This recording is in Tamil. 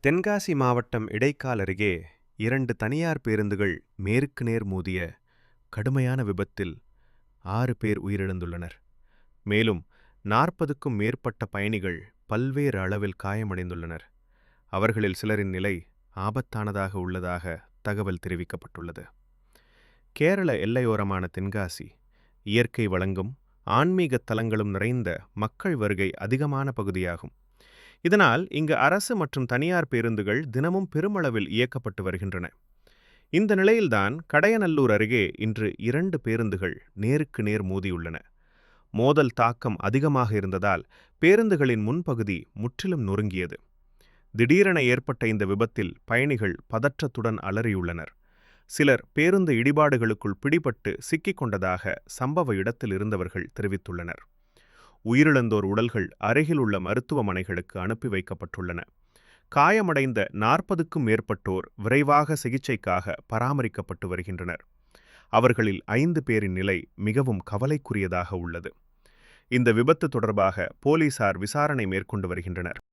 தென்காசி மாவட்டம் இடைக்கால் அருகே 2 தனியார் பேருந்துகள் நேருக்கு நேர் மோதிய கடுமையான விபத்தில் 6 பேர் உயிரிழந்துள்ளனர். மேலும் 40க்கும் மேற்பட்ட பயணிகள் பல்வேறு அளவில் காயமடைந்துள்ளனர். அவர்களில் சிலரின் நிலை ஆபத்தானதாக உள்ளதாக தகவல் தெரிவிக்கப்பட்டுள்ளது. கேரள எல்லையோரமான தென்காசி இயற்கை வளங்களும் ஆன்மீக தலங்களும் நிறைந்த மக்கள் வருகை அதிகமான பகுதியாகும். இதனால் இங்கு அரசு மற்றும் தனியார் பேருந்துகள் தினமும் பெருமளவில் இயக்கப்பட்டு வருகின்றன. இந்த நிலையில்தான் கடையநல்லூர் அருகே இன்று 2 பேருந்துகள் நேருக்கு நேர் மோதியுள்ளன. மோதல் தாக்கம் அதிகமாக இருந்ததால் பேருந்துகளின் முன்பகுதி முற்றிலும் நொறுங்கியது. திடீரென ஏற்பட்ட இந்த விபத்தில் பயணிகள் பதற்றத்துடன் அலறியுள்ளனர். சிலர் பேருந்து இடிபாடுகளுக்குள் பிடிபட்டு சிக்கிக் கொண்டதாக சம்பவ இடத்தில் இருந்தவர்கள் தெரிவித்துள்ளனர். உயிரிழந்தோர் உடல்கள் அருகில் உள்ள மருத்துவமனைகளுக்கு அனுப்பி வைக்கப்பட்டுள்ளன. காயமடைந்த 40க்கும் மேற்பட்டோர் விரைவாக சிகிச்சைக்காக பராமரிக்கப்பட்டு வருகின்றனர். அவர்களில் 5 பேரின் நிலை மிகவும் கவலைக்குரியதாக உள்ளது. இந்த விபத்து தொடர்பாக போலீசார் விசாரணை மேற்கொண்டு வருகின்றனர்.